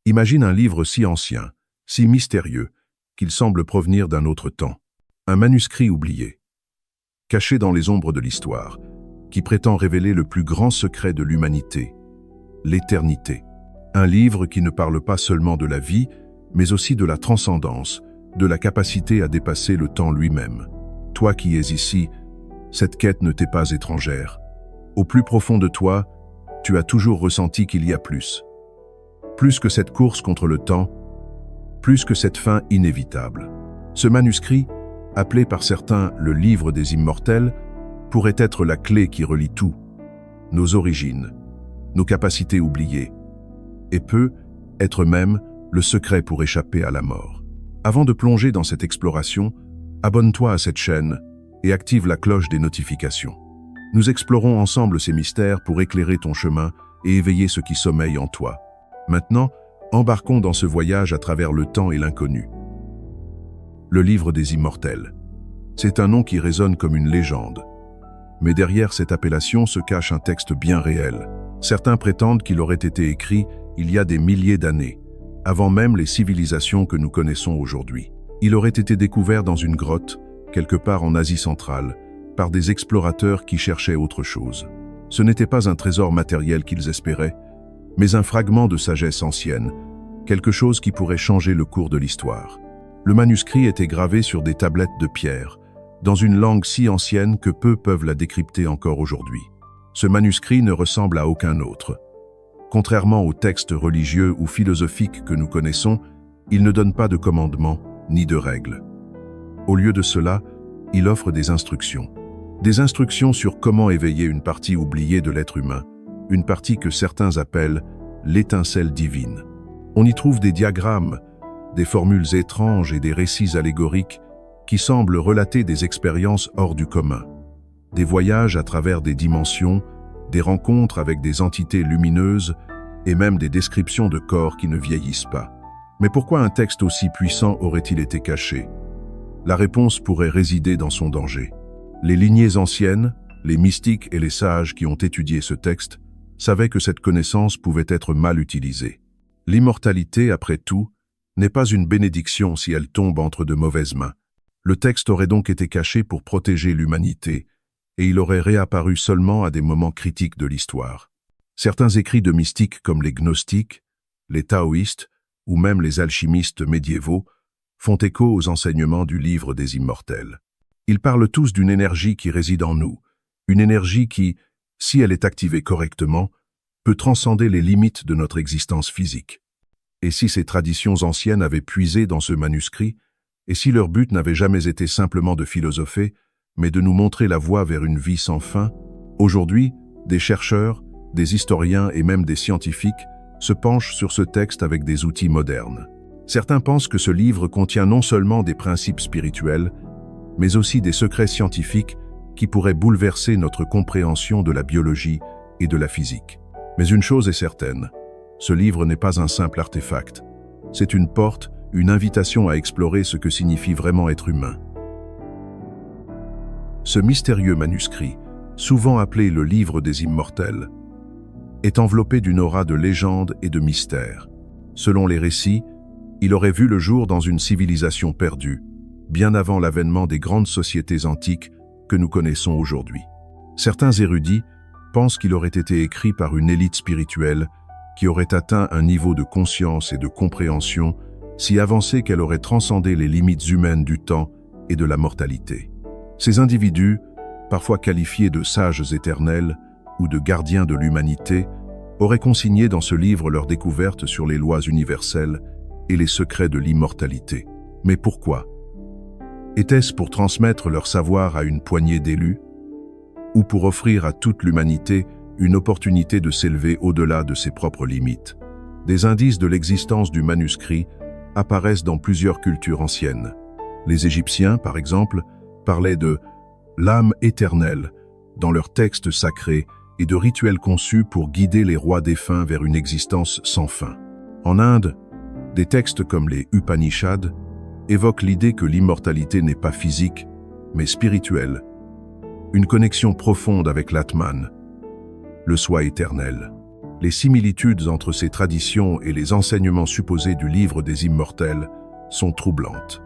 Imagine un livre si ancien, si mystérieux, qu'il semble provenir d'un autre temps. Un manuscrit oublié, caché dans les ombres de l'histoire, qui prétend révéler le plus grand secret de l'humanité, l'éternité. Un livre qui ne parle pas seulement de la vie, mais aussi de la transcendance, de la capacité à dépasser le temps lui-même. Toi qui es ici, cette quête ne t'est pas étrangère. Au plus profond de toi, tu as toujours ressenti qu'il y a plus. Plus que cette course contre le temps, plus que cette fin inévitable. Ce manuscrit, appelé par certains le livre des immortels, pourrait être la clé qui relie tout, nos origines, nos capacités oubliées, et peut être même le secret pour échapper à la mort. Avant de plonger dans cette exploration, abonne-toi à cette chaîne et active la cloche des notifications. Nous explorons ensemble ces mystères pour éclairer ton chemin et éveiller ce qui sommeille en toi. Maintenant, embarquons dans ce voyage à travers le temps et l'inconnu. Le livre des immortels. C'est un nom qui résonne comme une légende. Mais derrière cette appellation se cache un texte bien réel. Certains prétendent qu'il aurait été écrit il y a des milliers d'années, avant même les civilisations que nous connaissons aujourd'hui. Il aurait été découvert dans une grotte, quelque part en Asie centrale, par des explorateurs qui cherchaient autre chose. Ce n'était pas un trésor matériel qu'ils espéraient, mais un fragment de sagesse ancienne, quelque chose qui pourrait changer le cours de l'histoire. Le manuscrit était gravé sur des tablettes de pierre, dans une langue si ancienne que peu peuvent la décrypter encore aujourd'hui. Ce manuscrit ne ressemble à aucun autre. Contrairement aux textes religieux ou philosophiques que nous connaissons, il ne donne pas de commandements ni de règles. Au lieu de cela, il offre des instructions. Des instructions sur comment éveiller une partie oubliée de l'être humain, une partie que certains appellent l'étincelle divine. On y trouve des diagrammes, des formules étranges et des récits allégoriques qui semblent relater des expériences hors du commun, des voyages à travers des dimensions, des rencontres avec des entités lumineuses et même des descriptions de corps qui ne vieillissent pas. Mais pourquoi un texte aussi puissant aurait-il été caché? La réponse pourrait résider dans son danger. Les lignées anciennes, les mystiques et les sages qui ont étudié ce texte savaient que cette connaissance pouvait être mal utilisée. L'immortalité, après tout, n'est pas une bénédiction si elle tombe entre de mauvaises mains. Le texte aurait donc été caché pour protéger l'humanité, et il aurait réapparu seulement à des moments critiques de l'histoire. Certains écrits de mystiques comme les gnostiques, les taoïstes ou même les alchimistes médiévaux font écho aux enseignements du livre des immortels. Ils parlent tous d'une énergie qui réside en nous, une énergie qui, si elle est activée correctement, peut transcender les limites de notre existence physique. Et si ces traditions anciennes avaient puisé dans ce manuscrit, et si leur but n'avait jamais été simplement de philosopher, mais de nous montrer la voie vers une vie sans fin, aujourd'hui, des chercheurs, des historiens et même des scientifiques se penchent sur ce texte avec des outils modernes. Certains pensent que ce livre contient non seulement des principes spirituels, mais aussi des secrets scientifiques qui pourraient bouleverser notre compréhension de la biologie et de la physique. Mais une chose est certaine, ce livre n'est pas un simple artefact. C'est une porte, une invitation à explorer ce que signifie vraiment être humain. Ce mystérieux manuscrit, souvent appelé le livre des immortels, est enveloppé d'une aura de légende et de mystère. Selon les récits, il aurait vu le jour dans une civilisation perdue, bien avant l'avènement des grandes sociétés antiques que nous connaissons aujourd'hui. Certains érudits pensent qu'il aurait été écrit par une élite spirituelle qui aurait atteint un niveau de conscience et de compréhension si avancé qu'elle aurait transcendé les limites humaines du temps et de la mortalité. Ces individus, parfois qualifiés de sages éternels ou de gardiens de l'humanité, auraient consigné dans ce livre leurs découvertes sur les lois universelles et les secrets de l'immortalité. Mais pourquoi? Était-ce pour transmettre leur savoir à une poignée d'élus? Ou pour offrir à toute l'humanité une opportunité de s'élever au-delà de ses propres limites? Des indices de l'existence du manuscrit apparaissent dans plusieurs cultures anciennes. Les Égyptiens, par exemple, parlaient de l'âme éternelle dans leurs textes sacrés et de rituels conçus pour guider les rois défunts vers une existence sans fin. En Inde, des textes comme les Upanishads évoquent l'idée que l'immortalité n'est pas physique, mais spirituelle, une connexion profonde avec l'Atman, le soi éternel. Les similitudes entre ces traditions et les enseignements supposés du livre des Immortels sont troublantes.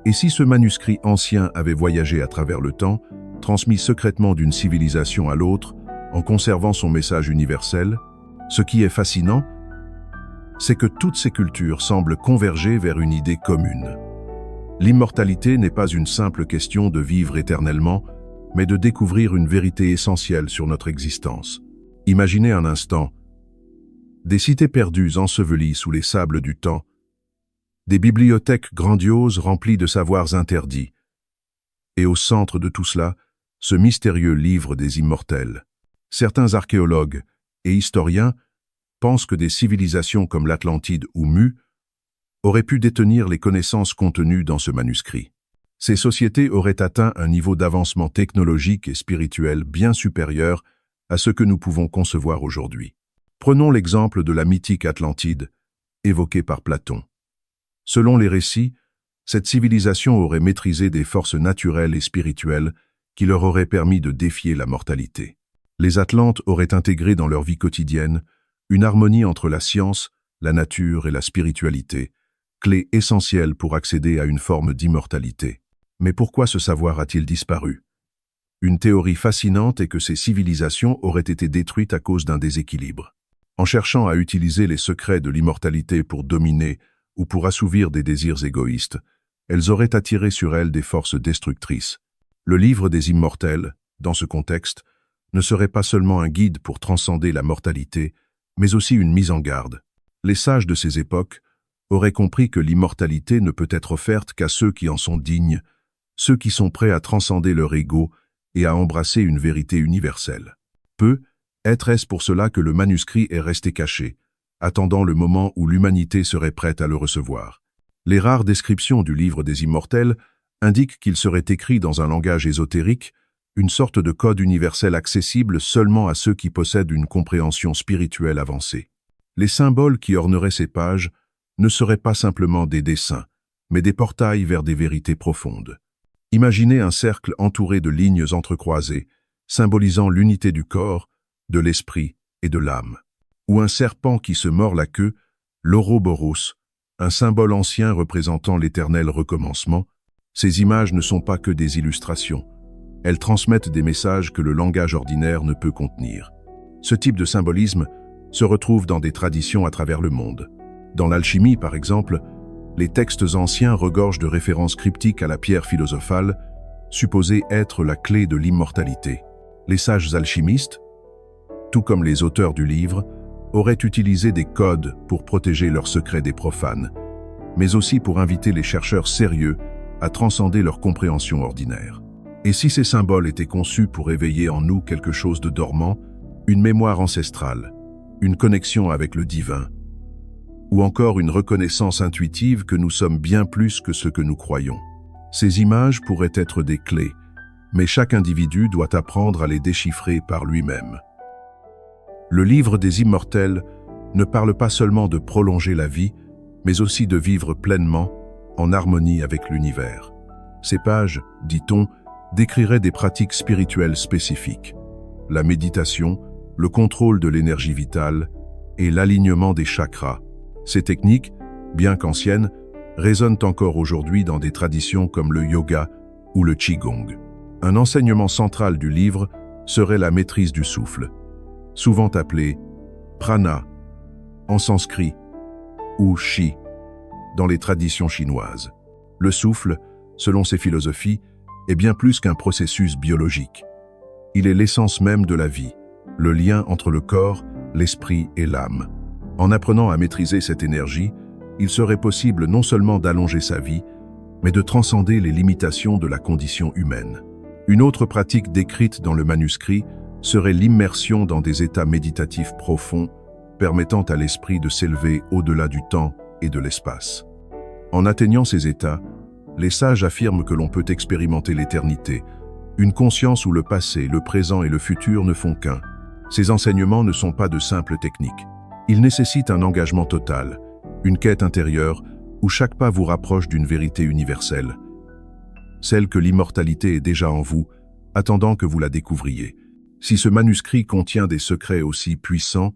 Et si ce manuscrit ancien avait voyagé à travers le temps, transmis secrètement d'une civilisation à l'autre, en conservant son message universel, ce qui est fascinant, c'est que toutes ces cultures semblent converger vers une idée commune. L'immortalité n'est pas une simple question de vivre éternellement, mais de découvrir une vérité essentielle sur notre existence. Imaginez un instant des cités perdues ensevelies sous les sables du temps, des bibliothèques grandioses remplies de savoirs interdits, et au centre de tout cela, ce mystérieux livre des Immortels. Certains archéologues et historiens pensent que des civilisations comme l'Atlantide ou Mu auraient pu détenir les connaissances contenues dans ce manuscrit. Ces sociétés auraient atteint un niveau d'avancement technologique et spirituel bien supérieur à ce que nous pouvons concevoir aujourd'hui. Prenons l'exemple de la mythique Atlantide, évoquée par Platon. Selon les récits, cette civilisation aurait maîtrisé des forces naturelles et spirituelles qui leur auraient permis de défier la mortalité. Les Atlantes auraient intégré dans leur vie quotidienne une harmonie entre la science, la nature et la spiritualité, clé essentielle pour accéder à une forme d'immortalité. Mais pourquoi ce savoir a-t-il disparu? Une théorie fascinante est que ces civilisations auraient été détruites à cause d'un déséquilibre. En cherchant à utiliser les secrets de l'immortalité pour dominer ou pour assouvir des désirs égoïstes, elles auraient attiré sur elles des forces destructrices. Le livre des Immortels, dans ce contexte, ne serait pas seulement un guide pour transcender la mortalité, mais aussi une mise en garde. Les sages de ces époques auraient compris que l'immortalité ne peut être offerte qu'à ceux qui en sont dignes, ceux qui sont prêts à transcender leur ego et à embrasser une vérité universelle. Est-ce pour cela que le manuscrit est resté caché, attendant le moment où l'humanité serait prête à le recevoir. Les rares descriptions du livre des Immortels indiquent qu'il serait écrit dans un langage ésotérique, une sorte de code universel accessible seulement à ceux qui possèdent une compréhension spirituelle avancée. Les symboles qui orneraient ces pages ne seraient pas simplement des dessins, mais des portails vers des vérités profondes. Imaginez un cercle entouré de lignes entrecroisées, symbolisant l'unité du corps, de l'esprit et de l'âme. Ou un serpent qui se mord la queue, l'Ouroboros, un symbole ancien représentant l'éternel recommencement. Ces images ne sont pas que des illustrations. Elles transmettent des messages que le langage ordinaire ne peut contenir. Ce type de symbolisme se retrouve dans des traditions à travers le monde. Dans l'alchimie, par exemple, les textes anciens regorgent de références cryptiques à la pierre philosophale, supposée être la clé de l'immortalité. Les sages alchimistes, tout comme les auteurs du livre, auraient utilisé des codes pour protéger leurs secrets des profanes, mais aussi pour inviter les chercheurs sérieux à transcender leur compréhension ordinaire. Et si ces symboles étaient conçus pour éveiller en nous quelque chose de dormant, une mémoire ancestrale, une connexion avec le divin, ou encore une reconnaissance intuitive que nous sommes bien plus que ce que nous croyons. Ces images pourraient être des clés, mais chaque individu doit apprendre à les déchiffrer par lui-même. Le livre des Immortels ne parle pas seulement de prolonger la vie, mais aussi de vivre pleinement, en harmonie avec l'univers. Ces pages, dit-on, décriraient des pratiques spirituelles spécifiques. La méditation, le contrôle de l'énergie vitale et l'alignement des chakras. Ces techniques, bien qu'anciennes, résonnent encore aujourd'hui dans des traditions comme le yoga ou le qigong. Un enseignement central du livre serait la maîtrise du souffle, souvent appelé prana en sanskrit ou chi dans les traditions chinoises. Le souffle, selon ces philosophies, est bien plus qu'un processus biologique. Il est l'essence même de la vie, le lien entre le corps, l'esprit et l'âme. En apprenant à maîtriser cette énergie, il serait possible non seulement d'allonger sa vie, mais de transcender les limitations de la condition humaine. Une autre pratique décrite dans le manuscrit serait l'immersion dans des états méditatifs profonds, permettant à l'esprit de s'élever au-delà du temps et de l'espace. En atteignant ces états, les sages affirment que l'on peut expérimenter l'éternité, une conscience où le passé, le présent et le futur ne font qu'un. Ces enseignements ne sont pas de simples techniques. Ils nécessitent un engagement total, une quête intérieure où chaque pas vous rapproche d'une vérité universelle, celle que l'immortalité est déjà en vous, attendant que vous la découvriez. Si ce manuscrit contient des secrets aussi puissants,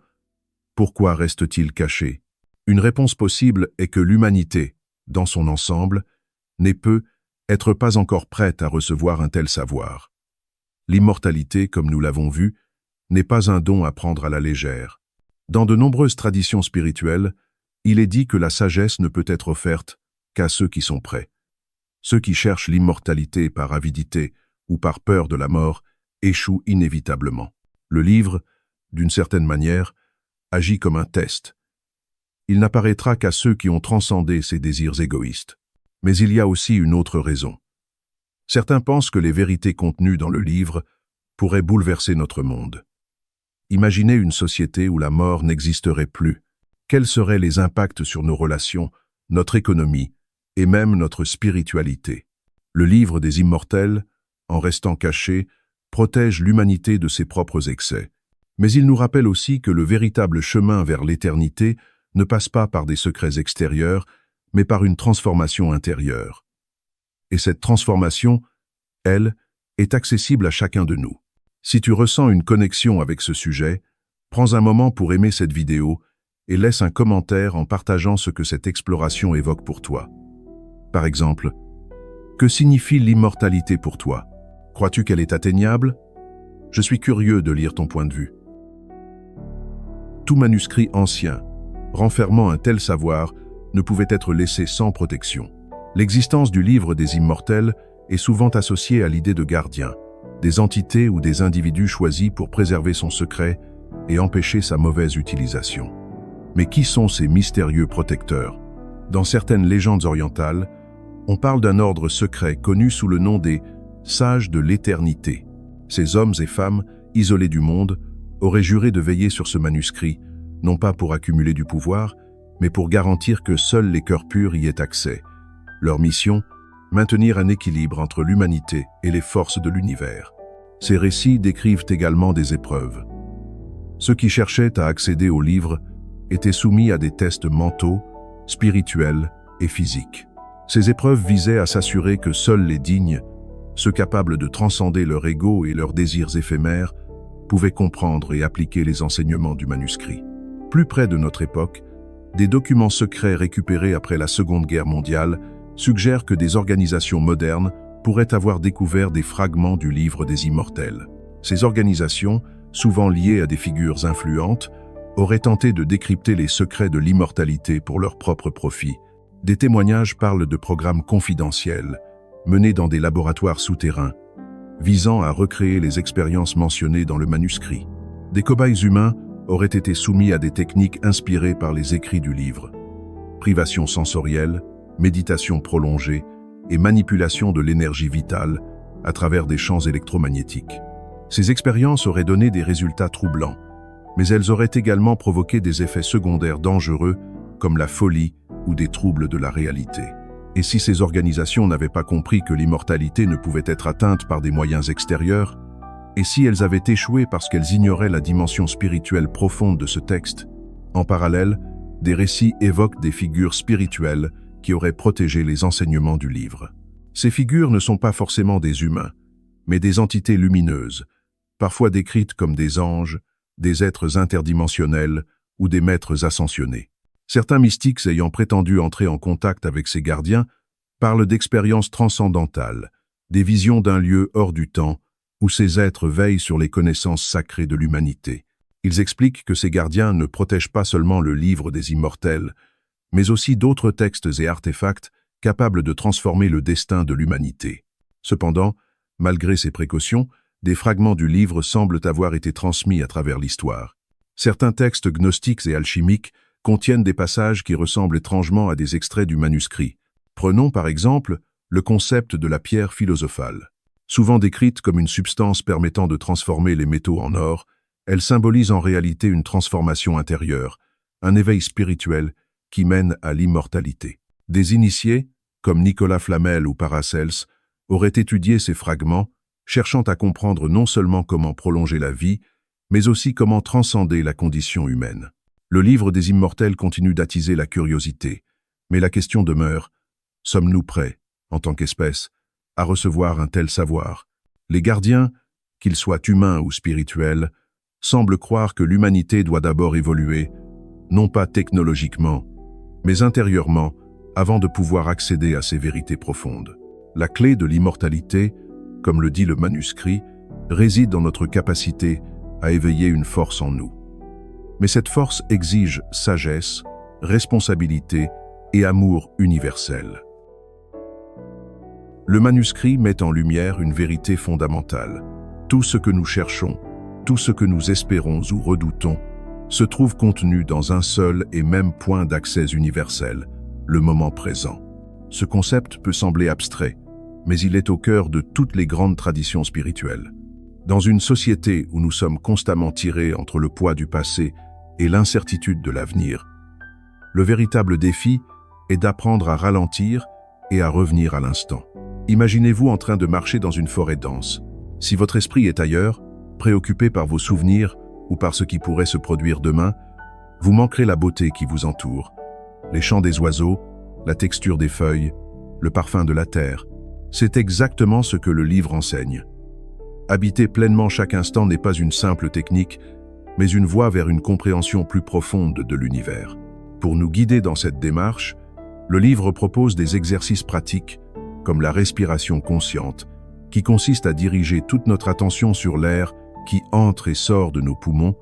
Pourquoi reste-t-il caché? Une réponse possible est que l'humanité, dans son ensemble, n'est peut-être pas encore prête à recevoir un tel savoir. L'immortalité, comme nous l'avons vu, n'est pas un don à prendre à la légère. Dans de nombreuses traditions spirituelles, il est dit que la sagesse ne peut être offerte qu'à ceux qui sont prêts. Ceux qui cherchent l'immortalité par avidité ou par peur de la mort échouent inévitablement. Le livre, d'une certaine manière, agit comme un test. Il n'apparaîtra qu'à ceux qui ont transcendé ces désirs égoïstes. Mais il y a aussi une autre raison. Certains pensent que les vérités contenues dans le livre pourraient bouleverser notre monde. Imaginez une société où la mort n'existerait plus. Quels seraient les impacts sur nos relations, notre économie et même notre spiritualité? Le livre des immortels, en restant caché, protège l'humanité de ses propres excès. Mais il nous rappelle aussi que le véritable chemin vers l'éternité ne passe pas par des secrets extérieurs, mais par une transformation intérieure. Et cette transformation, elle, est accessible à chacun de nous. Si tu ressens une connexion avec ce sujet, prends un moment pour aimer cette vidéo et laisse un commentaire en partageant ce que cette exploration évoque pour toi. Par exemple, que signifie l'immortalité pour toi? Crois-tu qu'elle est atteignable? Je suis curieux de lire ton point de vue. Tout manuscrit ancien, renfermant un tel savoir, ne pouvait être laissé sans protection. L'existence du livre des immortels est souvent associée à l'idée de gardiens, des entités ou des individus choisis pour préserver son secret et empêcher sa mauvaise utilisation. Mais qui sont ces mystérieux protecteurs? Dans certaines légendes orientales, on parle d'un ordre secret connu sous le nom des sages de l'éternité. Ces hommes et femmes, isolés du monde, auraient juré de veiller sur ce manuscrit, non pas pour accumuler du pouvoir, mais pour garantir que seuls les cœurs purs y aient accès. Leur mission, maintenir un équilibre entre l'humanité et les forces de l'univers. Ces récits décrivent également des épreuves. Ceux qui cherchaient à accéder au livre étaient soumis à des tests mentaux, spirituels et physiques. Ces épreuves visaient à s'assurer que seuls les dignes, ceux capables de transcender leur ego et leurs désirs éphémères, pouvaient comprendre et appliquer les enseignements du manuscrit. Plus près de notre époque, des documents secrets récupérés après la Seconde Guerre mondiale suggèrent que des organisations modernes pourraient avoir découvert des fragments du livre des immortels. Ces organisations, souvent liées à des figures influentes, auraient tenté de décrypter les secrets de l'immortalité pour leur propre profit. Des témoignages parlent de programmes confidentiels, menés dans des laboratoires souterrains, visant à recréer les expériences mentionnées dans le manuscrit. Des cobayes humains auraient été soumis à des techniques inspirées par les écrits du livre. Privation sensorielle, méditation prolongée et manipulation de l'énergie vitale à travers des champs électromagnétiques. Ces expériences auraient donné des résultats troublants, mais elles auraient également provoqué des effets secondaires dangereux comme la folie ou des troubles de la réalité. Et si ces organisations n'avaient pas compris que l'immortalité ne pouvait être atteinte par des moyens extérieurs, et si elles avaient échoué parce qu'elles ignoraient la dimension spirituelle profonde de ce texte? En parallèle, des récits évoquent des figures spirituelles qui auraient protégé les enseignements du livre. Ces figures ne sont pas forcément des humains, mais des entités lumineuses, parfois décrites comme des anges, des êtres interdimensionnels ou des maîtres ascensionnés. Certains mystiques ayant prétendu entrer en contact avec ces gardiens parlent d'expériences transcendantales, des visions d'un lieu hors du temps, où ces êtres veillent sur les connaissances sacrées de l'humanité. Ils expliquent que ces gardiens ne protègent pas seulement le livre des immortels, mais aussi d'autres textes et artefacts capables de transformer le destin de l'humanité. Cependant, malgré ces précautions, des fragments du livre semblent avoir été transmis à travers l'histoire. Certains textes gnostiques et alchimiques contiennent des passages qui ressemblent étrangement à des extraits du manuscrit. Prenons par exemple le concept de la pierre philosophale. Souvent décrite comme une substance permettant de transformer les métaux en or, elle symbolise en réalité une transformation intérieure, un éveil spirituel qui mène à l'immortalité. Des initiés, comme Nicolas Flamel ou Paracelse, auraient étudié ces fragments, cherchant à comprendre non seulement comment prolonger la vie, mais aussi comment transcender la condition humaine. Le livre des immortels continue d'attiser la curiosité, mais la question demeure, sommes-nous prêts, en tant qu'espèce, à recevoir un tel savoir? Les gardiens, qu'ils soient humains ou spirituels, semblent croire que l'humanité doit d'abord évoluer non pas technologiquement, mais intérieurement, avant de pouvoir accéder à ces vérités profondes. La clé de l'immortalité, comme le dit le manuscrit, réside dans notre capacité à éveiller une force en nous. Mais cette force exige sagesse, responsabilité et amour universel. Le manuscrit met en lumière une vérité fondamentale. Tout ce que nous cherchons, tout ce que nous espérons ou redoutons, se trouve contenu dans un seul et même point d'accès universel, le moment présent. Ce concept peut sembler abstrait, mais il est au cœur de toutes les grandes traditions spirituelles. Dans une société où nous sommes constamment tirés entre le poids du passé et l'incertitude de l'avenir, le véritable défi est d'apprendre à ralentir et à revenir à l'instant. Imaginez-vous en train de marcher dans une forêt dense. Si votre esprit est ailleurs, préoccupé par vos souvenirs ou par ce qui pourrait se produire demain, vous manquerez la beauté qui vous entoure. Les chants des oiseaux, la texture des feuilles, le parfum de la terre. C'est exactement ce que le livre enseigne. Habiter pleinement chaque instant n'est pas une simple technique, mais une voie vers une compréhension plus profonde de l'univers. Pour nous guider dans cette démarche, le livre propose des exercices pratiques, comme la respiration consciente, qui consiste à diriger toute notre attention sur l'air qui entre et sort de nos poumons,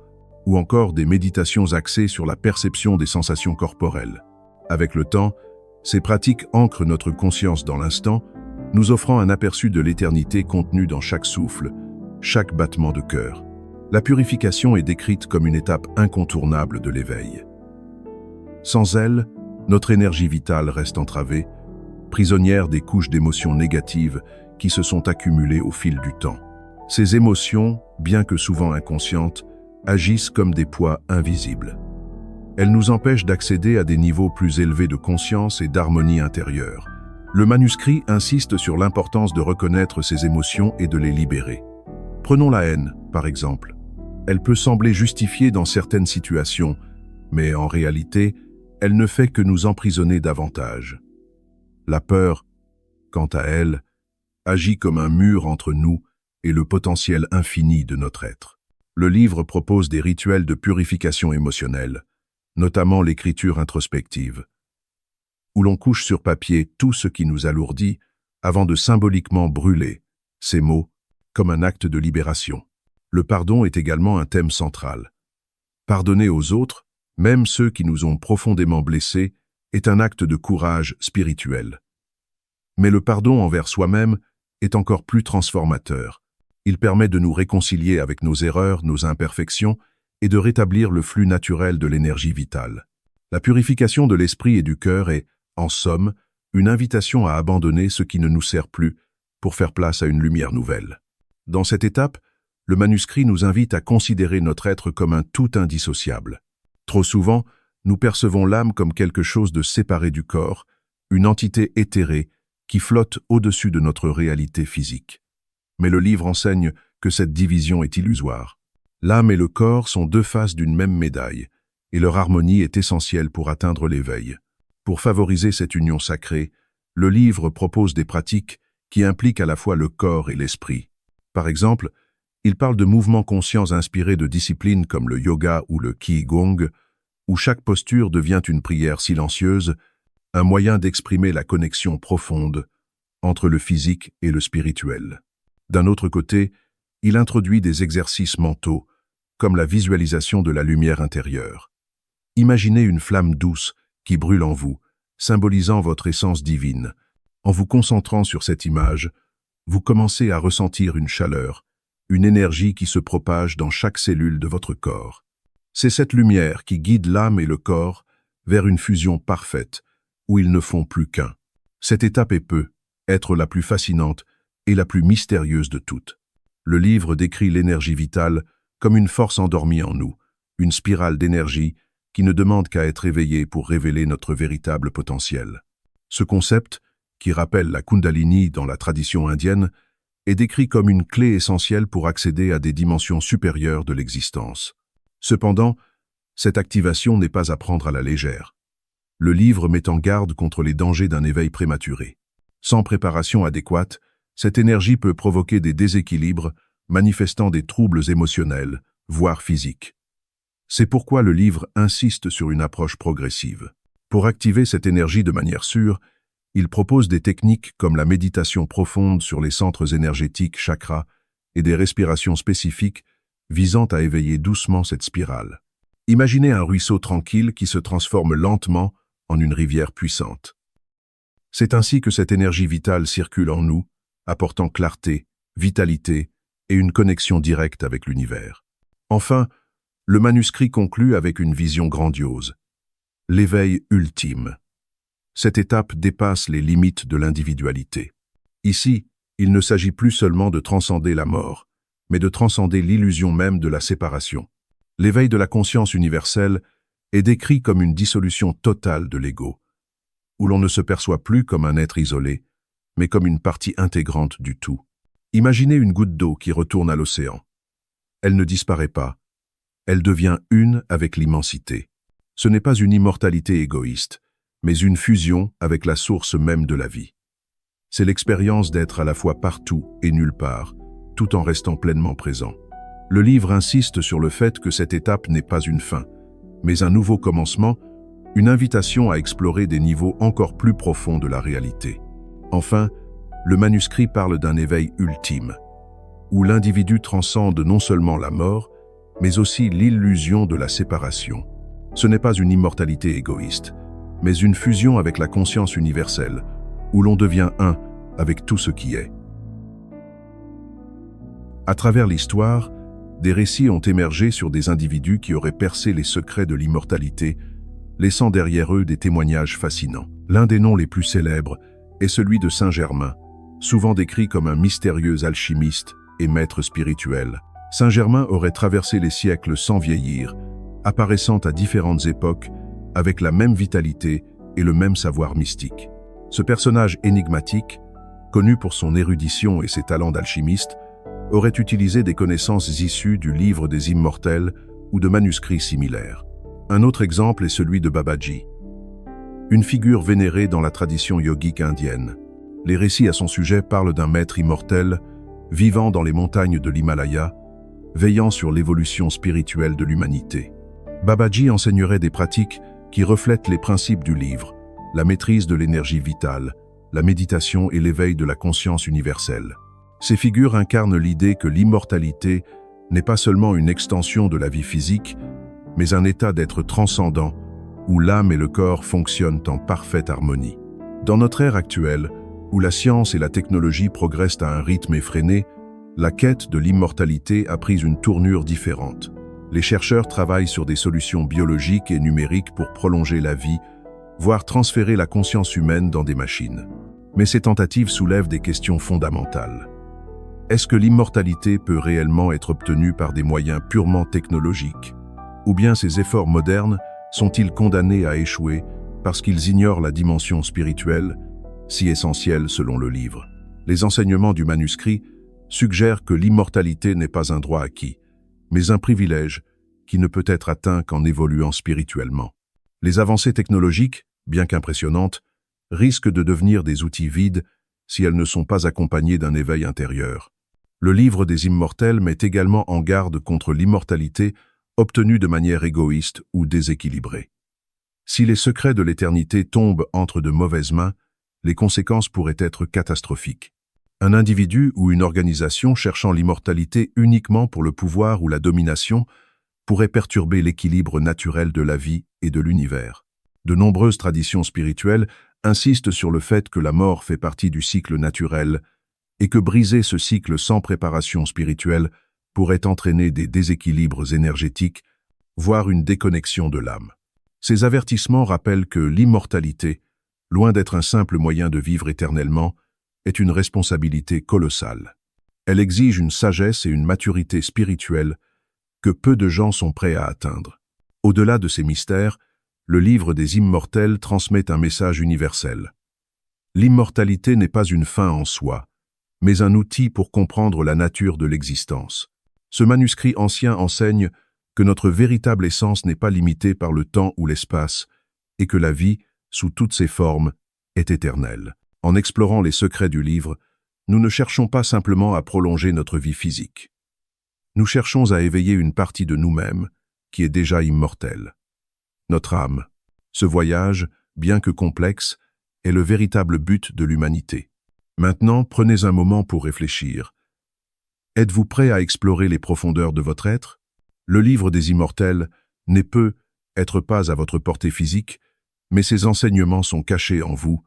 ou encore des méditations axées sur la perception des sensations corporelles. Avec le temps, ces pratiques ancrent notre conscience dans l'instant, nous offrant un aperçu de l'éternité contenue dans chaque souffle, chaque battement de cœur. La purification est décrite comme une étape incontournable de l'éveil. Sans elle, notre énergie vitale reste entravée, prisonnière des couches d'émotions négatives qui se sont accumulées au fil du temps. Ces émotions, bien que souvent inconscientes, agissent comme des poids invisibles. Elles nous empêchent d'accéder à des niveaux plus élevés de conscience et d'harmonie intérieure. Le manuscrit insiste sur l'importance de reconnaître ces émotions et de les libérer. Prenons la haine, par exemple. Elle peut sembler justifiée dans certaines situations, mais en réalité, elle ne fait que nous emprisonner davantage. La peur, quant à elle, agit comme un mur entre nous et le potentiel infini de notre être. Le livre propose des rituels de purification émotionnelle, notamment l'écriture introspective, où l'on couche sur papier tout ce qui nous alourdit avant de symboliquement brûler ces mots comme un acte de libération. Le pardon est également un thème central. Pardonner aux autres, même ceux qui nous ont profondément blessés, est un acte de courage spirituel. Mais le pardon envers soi-même est encore plus transformateur. Il permet de nous réconcilier avec nos erreurs, nos imperfections, et de rétablir le flux naturel de l'énergie vitale. La purification de l'esprit et du cœur est, en somme, une invitation à abandonner ce qui ne nous sert plus pour faire place à une lumière nouvelle. Dans cette étape, le manuscrit nous invite à considérer notre être comme un tout indissociable. Trop souvent, nous percevons l'âme comme quelque chose de séparé du corps, une entité éthérée qui flotte au-dessus de notre réalité physique. Mais le livre enseigne que cette division est illusoire. L'âme et le corps sont deux faces d'une même médaille, et leur harmonie est essentielle pour atteindre l'éveil. Pour favoriser cette union sacrée, le livre propose des pratiques qui impliquent à la fois le corps et l'esprit. Par exemple, il parle de mouvements conscients inspirés de disciplines comme le yoga ou le qigong, où chaque posture devient une prière silencieuse, un moyen d'exprimer la connexion profonde entre le physique et le spirituel. D'un autre côté, il introduit des exercices mentaux, comme la visualisation de la lumière intérieure. Imaginez une flamme douce qui brûle en vous, symbolisant votre essence divine. En vous concentrant sur cette image, vous commencez à ressentir une chaleur, une énergie qui se propage dans chaque cellule de votre corps. C'est cette lumière qui guide l'âme et le corps vers une fusion parfaite, où ils ne font plus qu'un. Cette étape peut être la plus fascinante et la plus mystérieuse de toutes. Le livre décrit l'énergie vitale comme une force endormie en nous, une spirale d'énergie qui ne demande qu'à être éveillée pour révéler notre véritable potentiel. Ce concept, qui rappelle la Kundalini dans la tradition indienne, est décrit comme une clé essentielle pour accéder à des dimensions supérieures de l'existence. Cependant, cette activation n'est pas à prendre à la légère. Le livre met en garde contre les dangers d'un éveil prématuré. Sans préparation adéquate, cette énergie peut provoquer des déséquilibres, manifestant des troubles émotionnels, voire physiques. C'est pourquoi le livre insiste sur une approche progressive. Pour activer cette énergie de manière sûre, il propose des techniques comme la méditation profonde sur les centres énergétiques chakras et des respirations spécifiques visant à éveiller doucement cette spirale. Imaginez un ruisseau tranquille qui se transforme lentement en une rivière puissante. C'est ainsi que cette énergie vitale circule en nous, apportant clarté, vitalité et une connexion directe avec l'univers. Enfin, le manuscrit conclut avec une vision grandiose. L'éveil ultime. Cette étape dépasse les limites de l'individualité. Ici, il ne s'agit plus seulement de transcender la mort, mais de transcender l'illusion même de la séparation. L'éveil de la conscience universelle est décrit comme une dissolution totale de l'ego, où l'on ne se perçoit plus comme un être isolé, mais comme une partie intégrante du tout. Imaginez une goutte d'eau qui retourne à l'océan. Elle ne disparaît pas, elle devient une avec l'immensité. Ce n'est pas une immortalité égoïste, mais une fusion avec la source même de la vie. C'est l'expérience d'être à la fois partout et nulle part, tout en restant pleinement présent. Le livre insiste sur le fait que cette étape n'est pas une fin, mais un nouveau commencement, une invitation à explorer des niveaux encore plus profonds de la réalité. Enfin, le manuscrit parle d'un éveil ultime, où l'individu transcende non seulement la mort, mais aussi l'illusion de la séparation. Ce n'est pas une immortalité égoïste, mais une fusion avec la conscience universelle, où l'on devient un avec tout ce qui est. À travers l'histoire, des récits ont émergé sur des individus qui auraient percé les secrets de l'immortalité, laissant derrière eux des témoignages fascinants. L'un des noms les plus célèbres est celui de Saint Germain, souvent décrit comme un mystérieux alchimiste et maître spirituel. Saint Germain aurait traversé les siècles sans vieillir, apparaissant à différentes époques avec la même vitalité et le même savoir mystique. Ce personnage énigmatique, connu pour son érudition et ses talents d'alchimiste, aurait utilisé des connaissances issues du livre des immortels ou de manuscrits similaires. Un autre exemple est celui de Babaji, une figure vénérée dans la tradition yogique indienne. Les récits à son sujet parlent d'un maître immortel vivant dans les montagnes de l'Himalaya, veillant sur l'évolution spirituelle de l'humanité. Babaji enseignerait des pratiques qui reflètent les principes du livre, la maîtrise de l'énergie vitale, la méditation et l'éveil de la conscience universelle. Ces figures incarnent l'idée que l'immortalité n'est pas seulement une extension de la vie physique, mais un état d'être transcendant, où l'âme et le corps fonctionnent en parfaite harmonie. Dans notre ère actuelle, où la science et la technologie progressent à un rythme effréné, la quête de l'immortalité a pris une tournure différente. Les chercheurs travaillent sur des solutions biologiques et numériques pour prolonger la vie, voire transférer la conscience humaine dans des machines. Mais ces tentatives soulèvent des questions fondamentales. Est-ce que l'immortalité peut réellement être obtenue par des moyens purement technologiques? Ou bien ces efforts modernes sont-ils condamnés à échouer parce qu'ils ignorent la dimension spirituelle, si essentielle selon le livre? Les enseignements du manuscrit suggèrent que l'immortalité n'est pas un droit acquis, mais un privilège qui ne peut être atteint qu'en évoluant spirituellement. Les avancées technologiques, bien qu'impressionnantes, risquent de devenir des outils vides si elles ne sont pas accompagnées d'un éveil intérieur. Le livre des immortels met également en garde contre l'immortalité obtenue de manière égoïste ou déséquilibrée. Si les secrets de l'éternité tombent entre de mauvaises mains, les conséquences pourraient être catastrophiques. Un individu ou une organisation cherchant l'immortalité uniquement pour le pouvoir ou la domination pourrait perturber l'équilibre naturel de la vie et de l'univers. De nombreuses traditions spirituelles insistent sur le fait que la mort fait partie du cycle naturel et que briser ce cycle sans préparation spirituelle pourrait entraîner des déséquilibres énergétiques, voire une déconnexion de l'âme. Ces avertissements rappellent que l'immortalité, loin d'être un simple moyen de vivre éternellement, est une responsabilité colossale. Elle exige une sagesse et une maturité spirituelle que peu de gens sont prêts à atteindre. Au-delà de ces mystères, le livre des immortels transmet un message universel. L'immortalité n'est pas une fin en soi, mais un outil pour comprendre la nature de l'existence. Ce manuscrit ancien enseigne que notre véritable essence n'est pas limitée par le temps ou l'espace, et que la vie, sous toutes ses formes, est éternelle. En explorant les secrets du livre, nous ne cherchons pas simplement à prolonger notre vie physique. Nous cherchons à éveiller une partie de nous-mêmes qui est déjà immortel. Notre âme. Ce voyage, bien que complexe, est le véritable but de l'humanité. Maintenant, prenez un moment pour réfléchir. Êtes-vous prêt à explorer les profondeurs de votre être? Le livre des immortels n'est peut-être pas à votre portée physique, mais ses enseignements sont cachés en vous,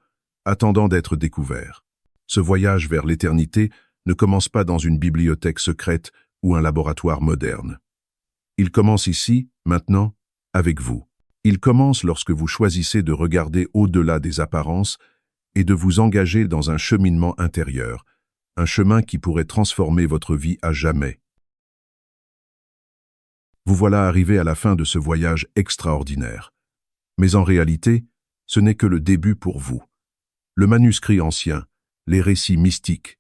attendant d'être découverts. Ce voyage vers l'éternité ne commence pas dans une bibliothèque secrète ou un laboratoire moderne. Il commence ici, maintenant, avec vous. Il commence lorsque vous choisissez de regarder au-delà des apparences et de vous engager dans un cheminement intérieur, un chemin qui pourrait transformer votre vie à jamais. Vous voilà arrivé à la fin de ce voyage extraordinaire. Mais en réalité, ce n'est que le début pour vous. Le manuscrit ancien, les récits mystiques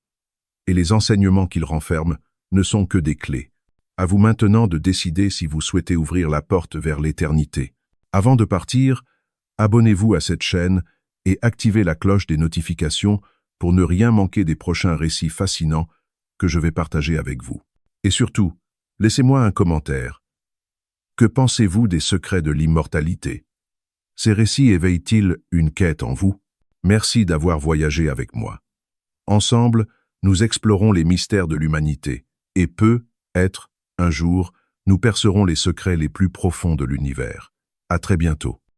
et les enseignements qu'il renferme ne sont que des clés. À vous maintenant de décider si vous souhaitez ouvrir la porte vers l'éternité. Avant de partir, abonnez-vous à cette chaîne et activez la cloche des notifications pour ne rien manquer des prochains récits fascinants que je vais partager avec vous. Et surtout, laissez-moi un commentaire. Que pensez-vous des secrets de l'immortalité? Ces récits éveillent-ils une quête en vous? Merci d'avoir voyagé avec moi. Ensemble, nous explorons les mystères de l'humanité et peut-être, un jour, nous percerons les secrets les plus profonds de l'univers. À très bientôt.